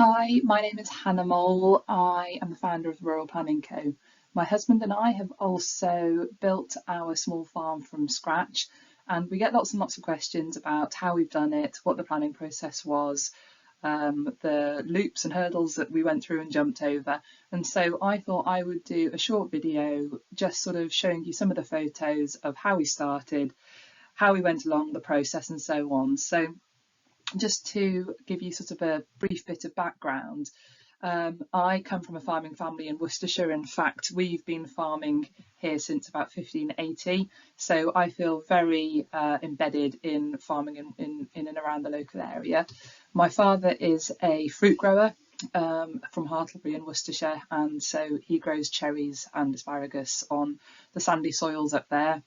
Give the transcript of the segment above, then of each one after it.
Hi, my name is Hannah Moule. I am the founder of Rural Planning Co. My husband and I have also built our small farm from scratch, and we get lots and lots of questions about how we've done it, what the planning process was, the loops and hurdles that we went through and jumped over. And so I thought I would do a short video just sort of showing you some of the photos of how we started, how we went along the process and so on. So just to give you sort of a brief bit of background, I come from a farming family in Worcestershire. In fact, we've been farming here since about 1580, so I feel very embedded in farming in and around the local area. My father is a fruit grower from Hartlebury in Worcestershire, and so he grows cherries and asparagus on the sandy soils up there.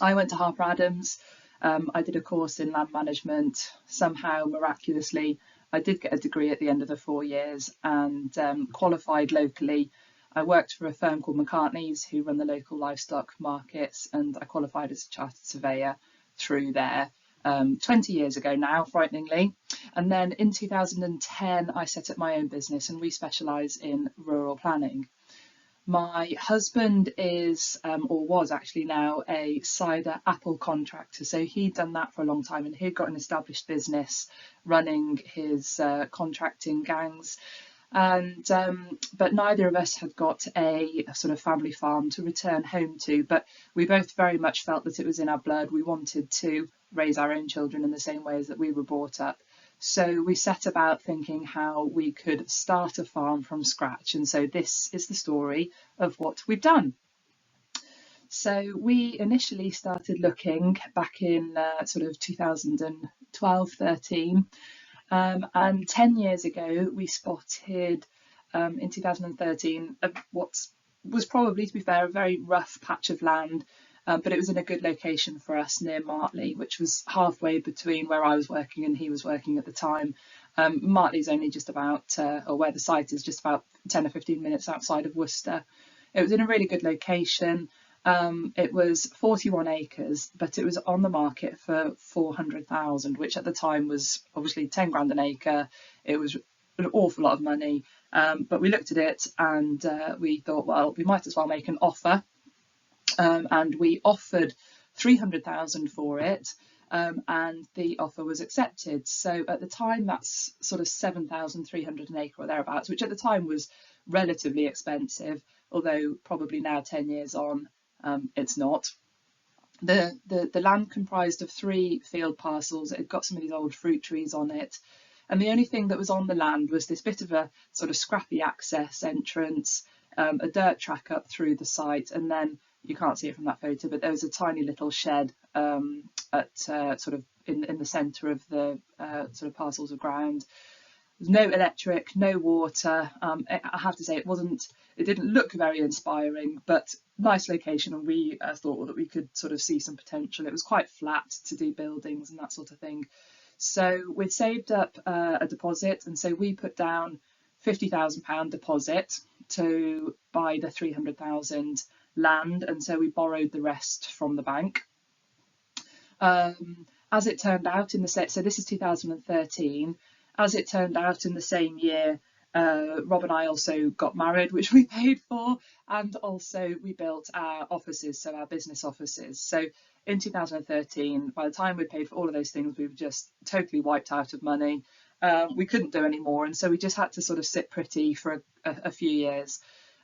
I went to Harper Adams. I did a course in land management. Somehow, miraculously, I did get a degree at the end of the 4 years and qualified locally. I worked for a firm called McCartney's who run the local livestock markets, and I qualified as a chartered surveyor through there 20 years ago now, frighteningly. And then in 2010, I set up my own business, and we specialise in rural planning. My husband is, or was actually now, a cider apple contractor. So he'd done that for a long time, and he'd got an established business running his contracting gangs. And but neither of us had got a sort of family farm to return home to. But we both very much felt that it was in our blood. We wanted to raise our own children in the same ways that we were brought up. So we set about thinking how we could start a farm from scratch. And so this is the story of what we've done. So we initially started looking back in sort of 2012, 13. And 10 years ago, we spotted in 2013 what was probably, to be fair, a very rough patch of land. But it was in a good location for us near Martley, which was halfway between where I was working and he was working at the time. Martley's only just about, or where the site is, just about 10 or 15 minutes outside of Worcester. It was in a really good location. It was 41 acres, but it was on the market for 400,000, which at the time was obviously 10 grand an acre. It was an awful lot of money. But we looked at it and we thought, well, we might as well make an offer. And we offered 300,000 for it, and the offer was accepted. So at the time, that's sort of 7,300 an acre or thereabouts, which at the time was relatively expensive, although probably now 10 years on, it's not. The land comprised of 3 field parcels. It had got some of these old fruit trees on it, and the only thing that was on the land was this bit of a sort of scrappy access entrance, a dirt track up through the site, and then you can't see it from that photo, but there was a tiny little shed at sort of in the centre of the sort of parcels of ground. There's no electric, no water. I have to say it didn't look very inspiring, but nice location, and we thought that we could sort of see some potential. It was quite flat to do buildings and that sort of thing. So we'd saved up a deposit, and so we put down £50,000 deposit to buy the 300,000 land, and so we borrowed the rest from the bank. As it turned out so this is 2013. As it turned out in the same year, Rob and I also got married, which we paid for, and also we built our offices, so our business offices. So in 2013, by the time we paid for all of those things, we were just totally wiped out of money. We couldn't do any more, and so we just had to sort of sit pretty for a few years.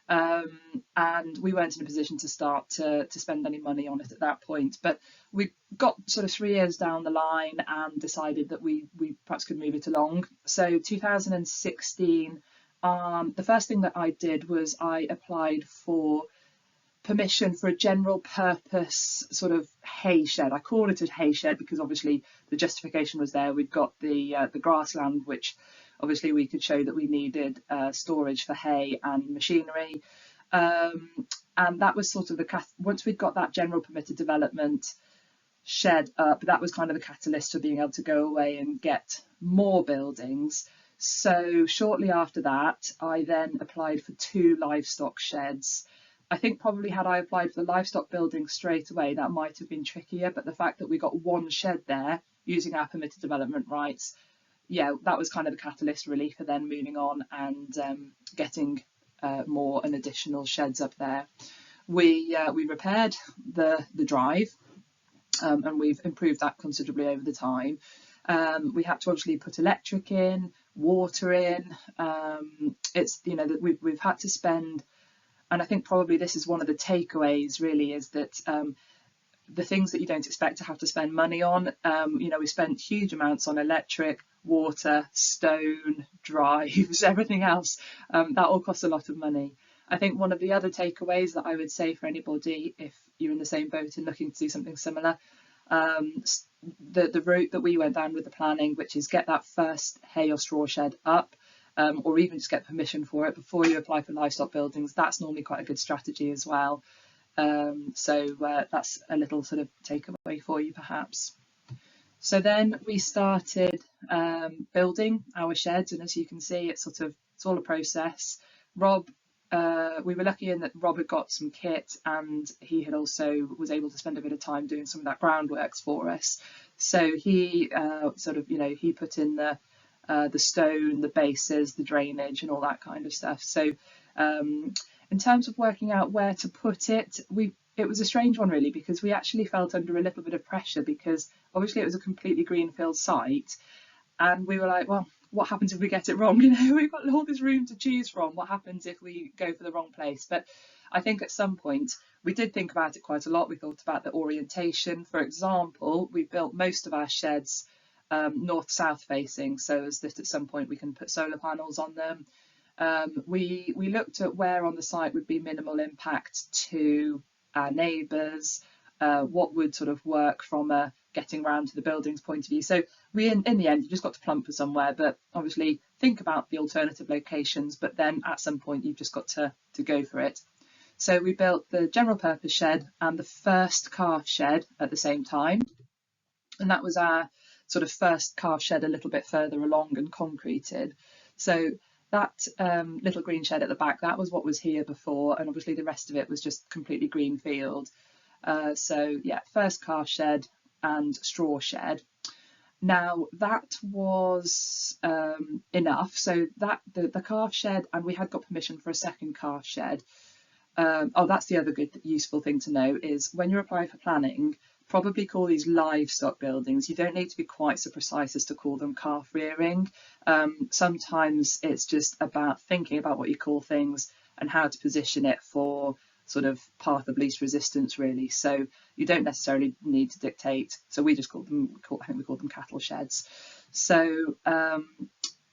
And we weren't in a position to start to spend any money on it at that point. But we got sort of 3 years down the line and decided that we perhaps could move it along. So 2016, the first thing that I did was I applied for permission for a general purpose sort of hay shed. I call it a hay shed because obviously the justification was there. We'd got the grassland, which obviously we could show that we needed storage for hay and machinery. And that was sort of once we'd got that general permitted development shed up, that was kind of the catalyst for being able to go away and get more buildings. So shortly after that, I then applied for 2 livestock sheds. I think probably had I applied for the livestock building straight away, that might have been trickier, but the fact that we got 1 shed there using our permitted development rights yeah, that was kind of the catalyst really for then moving on and getting more and additional sheds up there. We repaired the drive, and we've improved that considerably over the time. We had to obviously put electric in, water in. It's, you know, that we've had to spend, and I think probably this is one of the takeaways really, is that the things that you don't expect to have to spend money on, you know, we spent huge amounts on electric, water, stone, drives, everything else. That all costs a lot of money. I think one of the other takeaways that I would say for anybody, if you're in the same boat and looking to do something similar, the route that we went down with the planning, which is get that first hay or straw shed up, or even just get permission for it before you apply for livestock buildings. That's normally quite a good strategy as well. So that's a little sort of takeaway for you perhaps. So then we started building our sheds, and as you can see, it's all a process. Rob, we were lucky in that Rob had got some kit, and he had also was able to spend a bit of time doing some of that groundworks for us. So he he put in the stone, the bases, the drainage, and all that kind of stuff. So in terms of working out where to put it, it was a strange one really, because we actually felt under a little bit of pressure, because obviously it was a completely greenfield site, and we were like, well, what happens if we get it wrong? You know, we've got all this room to choose from. What happens if we go for the wrong place? But I think at some point we did think about it quite a lot. We thought about the orientation. For example, we built most of our sheds north-south facing, so as that at some point we can put solar panels on them. We looked at where on the site would be minimal impact to our neighbours, what would sort of work from a getting around to the building's point of view. So we, in the end, you just got to plump for somewhere, but obviously think about the alternative locations, but then at some point you've just got to go for it. So we built the general purpose shed and the first calf shed at the same time, and that was our sort of first calf shed a little bit further along and concreted. So that little green shed at the back, that was what was here before, and obviously the rest of it was just completely greenfield. So yeah, first calf shed and straw shed. Now that was enough. So that the calf shed, and we had got permission for a second calf shed. Oh, that's the other good useful thing to know, is when you're applying for planning, probably call these livestock buildings. You don't need to be quite so precise as to call them calf rearing. Sometimes it's just about thinking about what you call things and how to position it for sort of path of least resistance really. So you don't necessarily need to dictate. So we just called them, I think we called them cattle sheds. So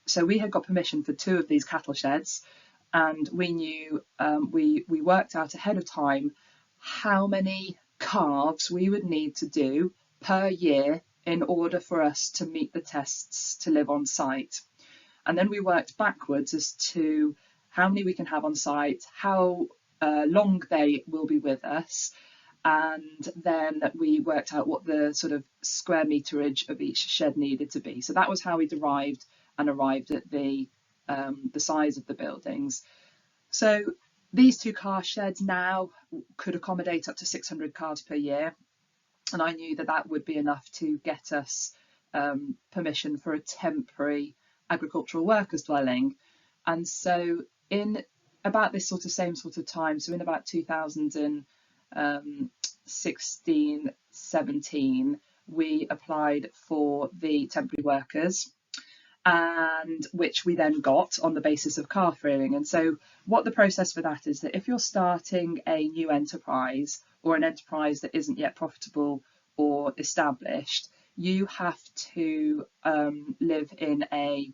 so we had got permission for 2 of these cattle sheds, and we knew we worked out ahead of time how many calves we would need to do per year in order for us to meet the tests to live on site. And then we worked backwards as to how many we can have on site, how long they will be with us, and then we worked out what the sort of square meterage of each shed needed to be. So that was how we arrived at the size of the buildings. So these 2 calf sheds now could accommodate up to 600 calves per year, and I knew that that would be enough to get us permission for a temporary agricultural workers dwelling. And so in about this same sort of time, so in about 2016-17, we applied for the temporary workers, and which we then got on the basis of calf rearing. And so what the process for that is, that if you're starting a new enterprise or an enterprise that isn't yet profitable or established, you have to live in a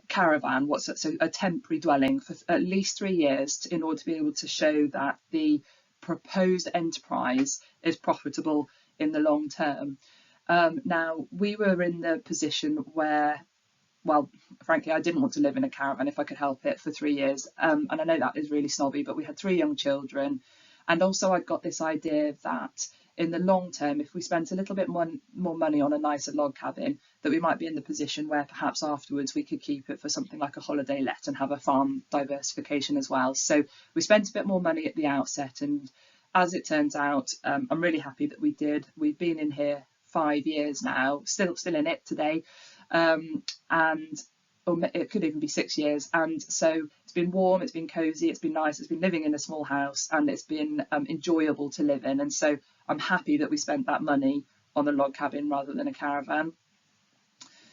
caravan, so a temporary dwelling, for at least 3 years in order to be able to show that the proposed enterprise is profitable in the long term. Now, we were in the position where, well, frankly, I didn't want to live in a caravan if I could help it for 3 years. And I know that is really snobby, but we had 3 young children. And also I'd got this idea that in the long term, if we spent a little bit more money on a nicer log cabin, that we might be in the position where perhaps afterwards we could keep it for something like a holiday let and have a farm diversification as well. So we spent a bit more money at the outset, and as it turns out, I'm really happy that we did. We've been in here 5 years now, still in it today. and or it could even be 6 years. And so it's been warm, it's been cozy, it's been nice, it's been living in a small house, and it's been enjoyable to live in. And so I'm happy that we spent that money on a log cabin rather than a caravan.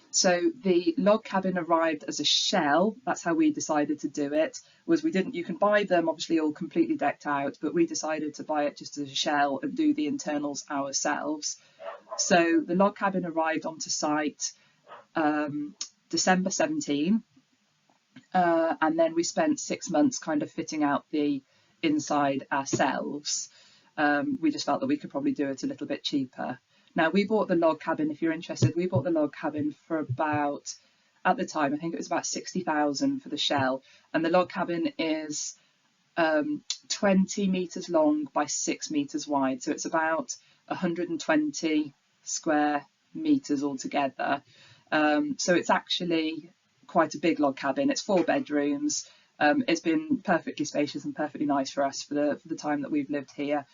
So the log cabin arrived as a shell. That's how we decided to do it. Was we didn't, you can buy them obviously all completely decked out, but we decided to buy it just as a shell and do the internals ourselves. So the log cabin arrived onto site December 17, and then we spent 6 months kind of fitting out the inside ourselves. We just felt that we could probably do it a little bit cheaper. Now, we bought the log cabin, if you're interested, we bought the log cabin for about, at the time, I think it was about 60,000 for the shell. And the log cabin is 20 metres long by 6 metres wide. So it's about 120 square metres altogether. So it's actually quite a big log cabin. It's 4 bedrooms. It's been perfectly spacious and perfectly nice for us for the time that we've lived here.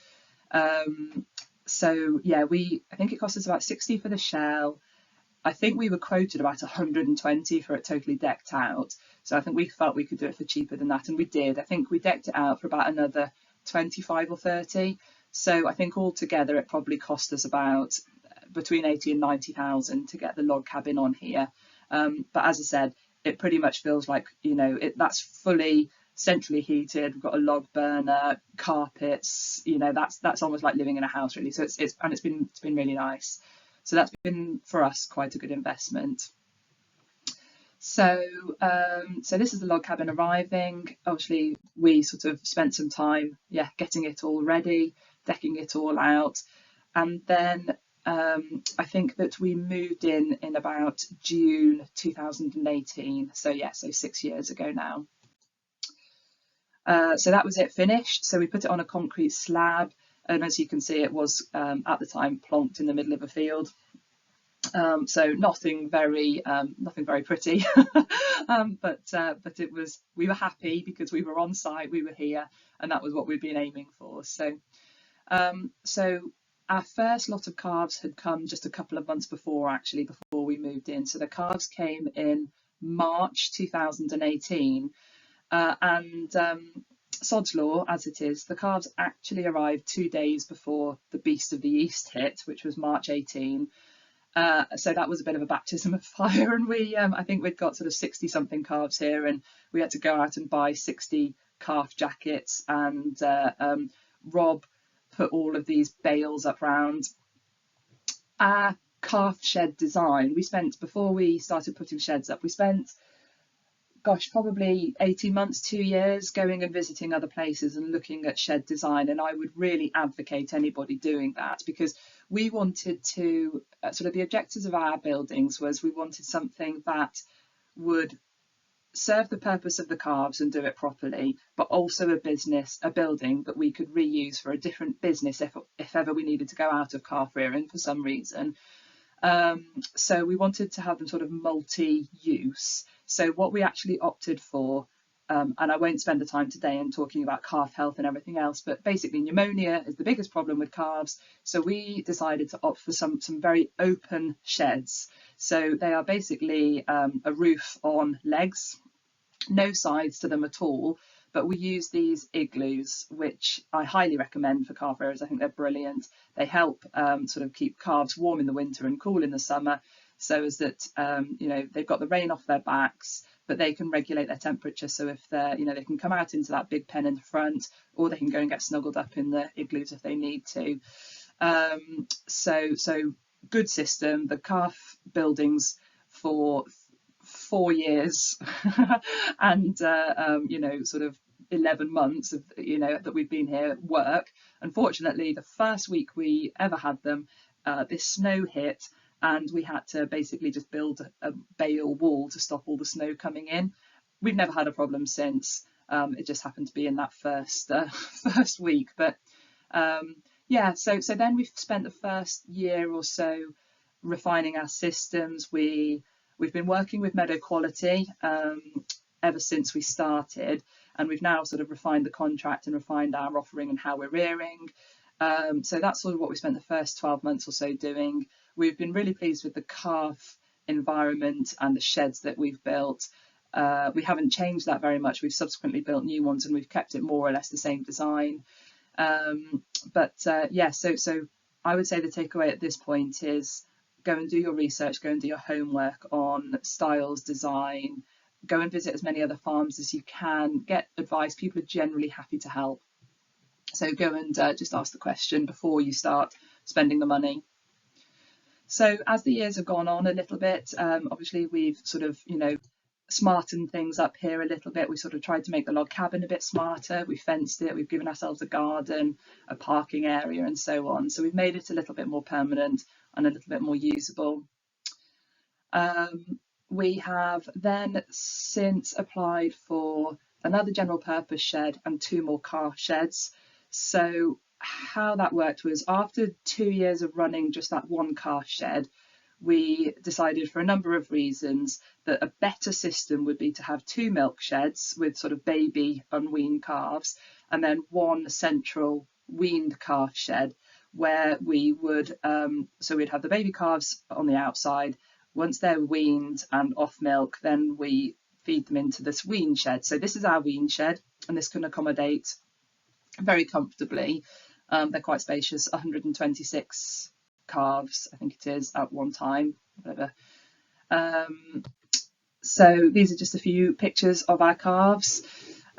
So yeah, I think it cost us about 60 for the shell. I think we were quoted about 120 for it totally decked out. So I think we felt we could do it for cheaper than that, and we did. I think we decked it out for about another 25 or 30. So I think altogether it probably cost us about between 80 and 90,000 to get the log cabin on here. But as I said, it pretty much feels like, you know, that's fully centrally heated. We've got a log burner, carpets, you know, that's almost like living in a house really. So it's been really nice. So that's been for us quite a good investment. So so this is the log cabin arriving. Obviously we sort of spent some time getting it all ready, decking it all out, and then I think that we moved in about June 2018. So so 6 years ago now. So that was it finished. So we put it on a concrete slab, and as you can see, it was at the time plonked in the middle of a field. So nothing very pretty, but it was. We were happy because we were on site, we were here, and that was what we'd been aiming for. So our first lot of calves had come just a couple of months before we moved in. So the calves came in March 2018. And sod's law, as it is, the calves actually arrived 2 days before the Beast of the East hit, which was March 18. So that was a bit of a baptism of fire, and I think we'd got sort of 60 something calves here, and we had to go out and buy 60 calf jackets, and Rob put all of these bales up round. Our calf shed design, before we started putting sheds up, we spent probably 18 months, 2 years going and visiting other places and looking at shed design. And I would really advocate anybody doing that, because we wanted to, sort of the objectives of our buildings was we wanted something that would serve the purpose of the calves and do it properly, but also a building that we could reuse for a different business if ever we needed to go out of calf rearing for some reason. So we wanted to have them sort of multi-use. So what we actually opted for, and I won't spend the time today in talking about calf health and everything else, but basically pneumonia is the biggest problem with calves. So we decided to opt for some very open sheds. So they are basically a roof on legs, no sides to them at all. But we use these igloos, which I highly recommend for calf rearers. I think they're brilliant. They help sort of keep calves warm in the winter and cool in the summer, so as that they've got the rain off their backs, but they can regulate their temperature. So if they're they can come out into that big pen in the front, or they can go and get snuggled up in the igloos if they need to. So good system. The calf buildings for 4 years and sort of 11 months of that we've been here work. Unfortunately, the first week we ever had them, this snow hit, and we had to basically just build a bale wall to stop all the snow coming in. We've never had a problem since. It just happened to be in that first week. But so then we've spent the first year or so refining our systems. We've been working with Meadow Quality ever since we started, and we've now sort of refined the contract and refined our offering and how we're rearing. So that's sort of what we spent the first 12 months or so doing. We've been really pleased with the calf environment and the sheds that we've built. We haven't changed that very much. We've subsequently built new ones and we've kept it more or less the same design. Yeah, so I would say the takeaway at this point is go and do your research, go and do your homework on styles, design, go and visit as many other farms as you can, get advice. People are generally happy to help. So go and just ask the question before you start spending the money. So as the years have gone on a little bit, obviously we've sort of, smartened things up here a little bit. We sort of tried to make the log cabin a bit smarter. We fenced it, we've given ourselves a garden, a parking area and so on. So we've made it a little bit more permanent and a little bit more usable. We have then since applied for another general purpose shed and 2 more calf sheds. So how that worked was after 2 years of running just that one calf shed, we decided for a number of reasons that a better system would be to have 2 milk sheds with sort of baby unweaned calves and then 1 central weaned calf shed where we would, so we'd have the baby calves on the outside. Once they're weaned and off milk, then we feed them into this wean shed. So this is our wean shed, and this can accommodate very comfortably. They're quite spacious, 126 calves, I think it is, at one time, whatever. So these are just a few pictures of our calves.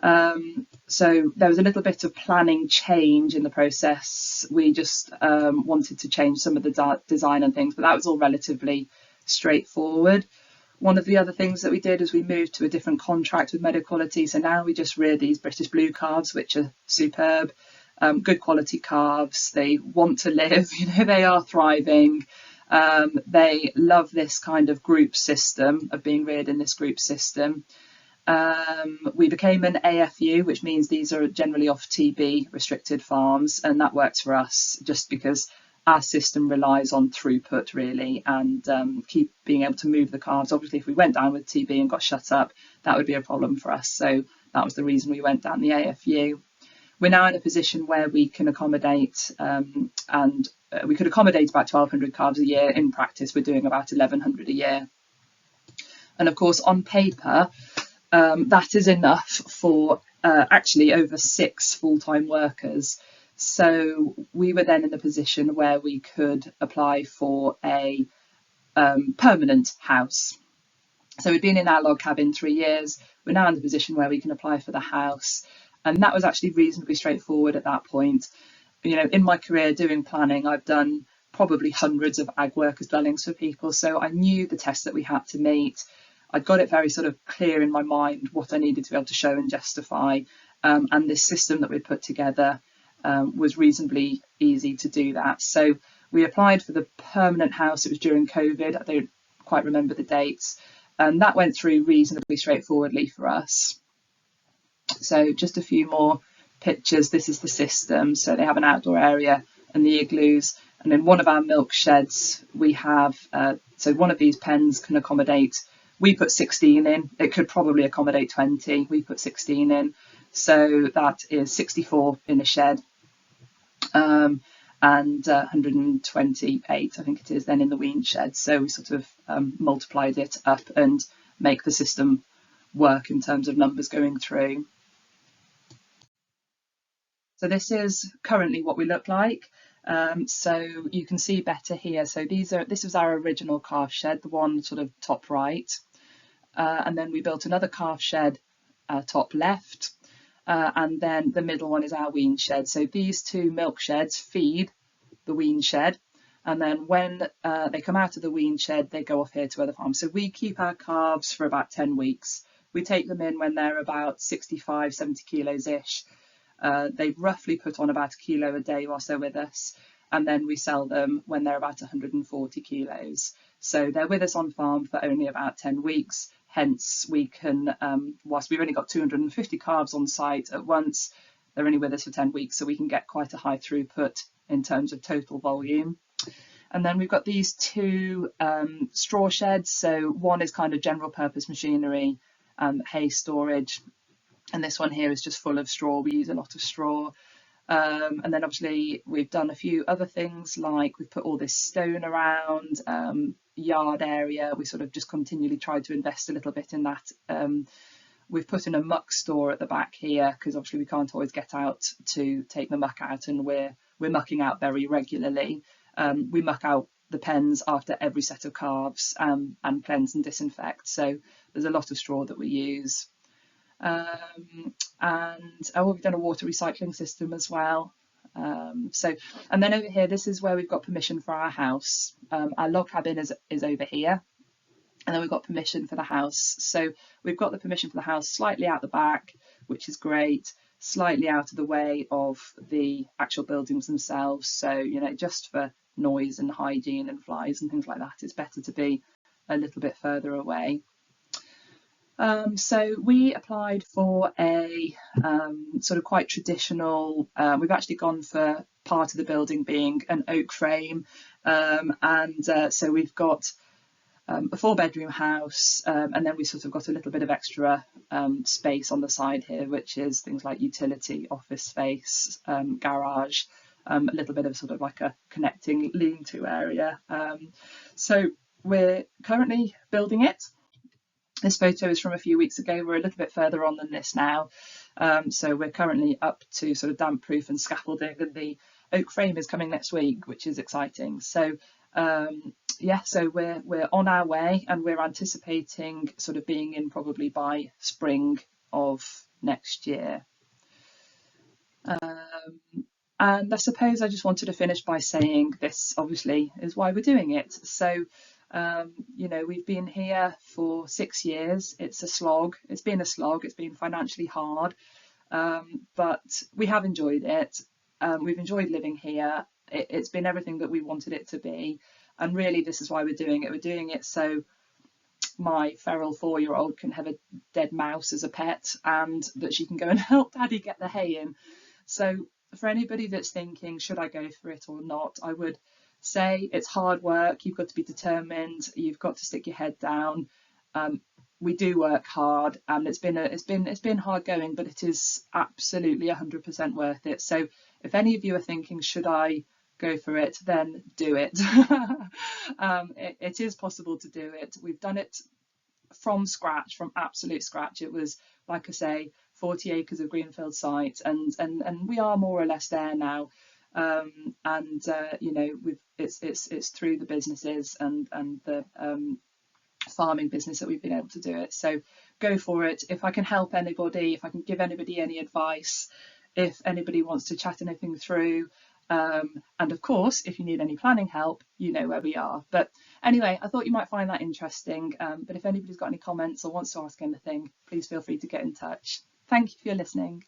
So there was a little bit of planning change in the process. We just wanted to change some of the design and things, but that was all relatively straightforward. One of the other things that we did is we moved to a different contract with Meadow Quality. So now we just rear these British blue calves, which are superb, good quality calves. They want to live, they are thriving. They love this kind of group system of being reared in this group system. We became an AFU, which means these are generally off TB restricted farms, and that works for us just because our system relies on throughput really and keep being able to move the calves. Obviously, if we went down with TB and got shut up, that would be a problem for us. So that was the reason we went down the AFU. We're now in a position where we can accommodate we could accommodate about 1,200 calves a year. In practice, we're doing about 1,100 a year. And of course, on paper, that is enough for actually over 6 full-time workers. So we were then in the position where we could apply for a permanent house. So we'd been in our log cabin 3 years. We're now in the position where we can apply for the house. And that was actually reasonably straightforward at that point. In my career doing planning, I've done probably hundreds of ag workers dwellings for people. So I knew the tests that we had to meet. I'd got it very sort of clear in my mind what I needed to be able to show and justify. And this system that we put together was reasonably easy to do that. So we applied for the permanent house. It was during COVID. I don't quite remember the dates. And that went through reasonably straightforwardly for us. So just a few more pictures. This is the system. So they have an outdoor area and the igloos. And in one of our milk sheds, we have, so one of these pens can accommodate, we put 16 in. It could probably accommodate 20. We put 16 in. So that is 64 in a shed. And 128, I think it is, then in the wean shed. So we sort of multiplied it up and make the system work in terms of numbers going through. So this is currently what we look like. So you can see better here. So this was our original calf shed, the one sort of top right. And then we built another calf shed top left. And then the middle one is our wean shed. So these 2 milk sheds feed the wean shed. And then when they come out of the wean shed, they go off here to other farms. So we keep our calves for about 10 weeks. We take them in when they're about 65, 70 kilos-ish. They roughly put on about 1 kilo a day whilst they're with us. And then we sell them when they're about 140 kilos. So they're with us on farm for only about 10 weeks. Hence, we can, whilst we've only got 250 calves on site at once, they're only with us for 10 weeks. So we can get quite a high throughput in terms of total volume. And then we've got these 2 straw sheds. So one is kind of general purpose machinery, hay storage. And this one here is just full of straw. We use a lot of straw. And then obviously we've done a few other things, like we've put all this stone around. yard area. We sort of just continually tried to invest a little bit in that. We've put in a muck store at the back here because obviously we can't always get out to take the muck out, and we're mucking out very regularly. We muck out the pens after every set of calves, and cleanse and disinfect. So there's a lot of straw that we use. And we've done a water recycling system as well. And then over here, this is where we've got permission for our house. Our log cabin is over here. And then we've got permission for the house. So we've got the permission for the house slightly out the back, which is great, slightly out of the way of the actual buildings themselves. So, just for noise and hygiene and flies and things like that, it's better to be a little bit further away. So we applied for a sort of quite traditional, we've actually gone for part of the building being an oak frame. So we've got a 4-bedroom house, and then we sort of got a little bit of extra space on the side here, which is things like utility, office space, garage, a little bit of sort of like a connecting lean-to area. So we're currently building it. This photo is from a few weeks ago. We're a little bit further on than this now. So we're currently up to sort of damp proof and scaffolding, and the oak frame is coming next week, which is exciting. So so we're on our way, and we're anticipating sort of being in probably by spring of next year. And I suppose I just wanted to finish by saying this obviously is why we're doing it. So we've been here for 6 years. It's a slog. It's been a slog. It's been financially hard, but we have enjoyed it. We've enjoyed living here. It's been everything that we wanted it to be. And really, this is why we're doing it. We're doing it so my feral 4-year-old can have a dead mouse as a pet, and that she can go and help Daddy get the hay in. So for anybody that's thinking, should I go for it or not, I would say it's hard work. You've got to be determined. You've got to stick your head down. We do work hard, and it's been hard going, but it is absolutely 100% worth it. So if any of you are thinking, should I go for it, then do it. It is possible to do it. We've done it from scratch, from absolute scratch. It was, like I say, 40 acres of greenfield site, and we are more or less there now. It's through the businesses and the farming business that we've been able to do it. So go for it. If I can help anybody, if I can give anybody any advice, if anybody wants to chat anything through, and of course, if you need any planning help, you know where we are. But anyway, I thought you might find that interesting. But if anybody's got any comments or wants to ask anything, please feel free to get in touch. Thank you for listening.